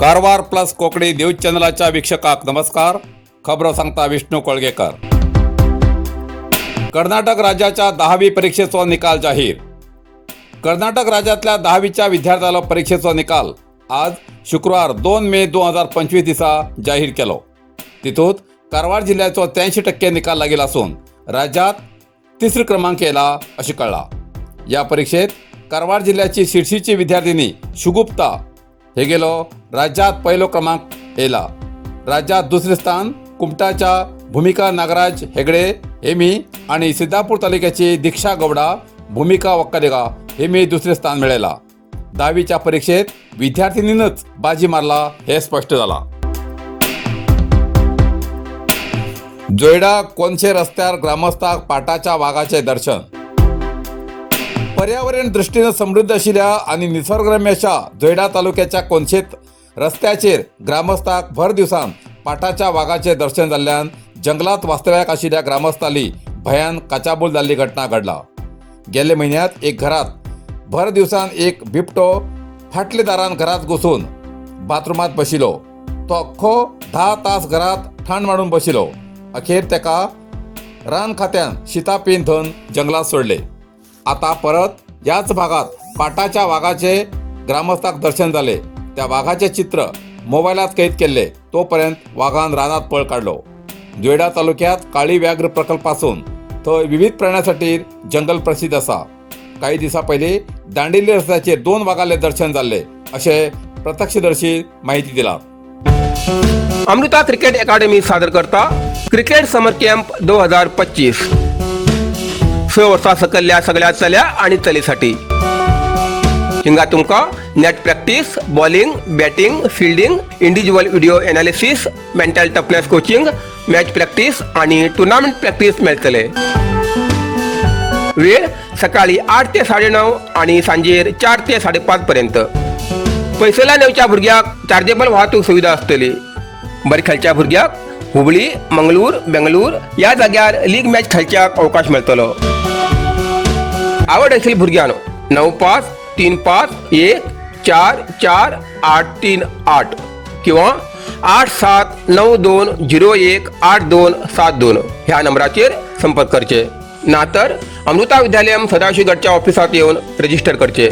Karwar plus Konkani news चॅनलाच्या वीक्षकाक नमस्कार. खबर सांगता विष्णू कोळगेकर. कर्नाटक राज्याच्या 10वी परीक्षेचो निकाल जाहीर. कर्नाटक राज्यातल्या 10वीच्या विद्यार्थ्याला परीक्षेचो निकाल आज शुक्रवार 2 मे 2025 दिसा जाहीर केलो. तितूंत कारवार जिल्ह्याचो 83% निकाल लागील असून राज्यात तिसरो क्रमांक येयला अशें कळला. या परीक्षेत कारवार जिल्ह्याची शिरशीची विद्यार्थिनी शुगुप्ता हे गेलो राज्यात पहिलो क्रमांक येयला. राज्यात दुसरे स्थान कुमटाच्या भूमिका नागराज हेगडे हेमी आणि सिद्धापूर तालुक्याची दीक्षा गौडा भूमिका वक्कलेगा हेमी दुसरे स्थान मेळयला. 10वीच्या परीक्षेत विद्यार्थिनीनच बाजी मारला हे स्पष्ट जाला. जोयडा कोनशे रस्त्यार ग्रामस्थांक पाटाच्या वाघाचे दर्शन. पर्यावरण दृष्टीनं समृद्ध आशिल्ल्या आणि निसर्गरम्य अशा जोयडा तालुक्याच्या कोनशेत रस्त्याचेर ग्रामस्थांक भर दिवसान पाटाच्या वाघाचे दर्शन जाल्ल्यान जंगलात वास्तव्याक आशिल्ल्या ग्रामस्थांनी भयान काचाबूल जाल्ली घटना घडला. गेले म्हयन्यात एक घरात भर दिवसान एक बिबटो फाटले दारान घरात घुसून बाथरुमात बशिलो. तो अख्खो 10 तास घरात ठाण मारून बशिलो. अखेर तेका रान खात्यान शिता पिन धवन जंगलात सोडले. आता परत याच भागात पाटाच्या वाघाचे ग्रामस्थांक दर्शन झाले. त्या वाघाचे चित्र मोबायलात कैद केले. तोपर्यंत वाघान रानात पळ काढलो. जोयडा तालुक्यात काळी व्याघ्र प्रकल्पासून थंय विविध प्राण्यांसाठी जंगल प्रसिद्ध असा. काही दिसा पयलीं दांडेली रस्त्याचेर 2 वाघाले दर्शन जाल्ले अशे प्रत्यक्षदर्शी माहिती दिला. अमृता क्रिकेट अकादमी सादर करता क्रिकेट समर कॅम्प 2025. 6 वर्सां सकयल्या सगळ्या चल्या आणि चलीसाठी. हिंगा तुमका net practice, bowling, batting, fielding, individual video analysis, mental toughness coaching, match practice आणि टुर्नामेंट प्रॅक्टिस मेळटले. वेळ सकाळी 8 ते 9:30 आणि सांजेर 4 ते 5:30 पर्यंत. पयसुल्ल्यान येवच्या भुरग्याक चार्जेबल वाहतूक सुविधा आसतली. बरे खेळच्या भुरग्याक हुबळी, मंगळूर, बेंगळूर या जाग्यार लीग मॅच खेळच्याक अवकाश मेळटलो. आवड आशिल्ल्या भुरग्यांनो 9535144838 किंवा 8792018272 ह्या नंबराचेर संपर्क करचे. नातर अमृता विद्यालयम सदाशिवगडच्या ऑफिसात येऊन रजिस्टर करचे.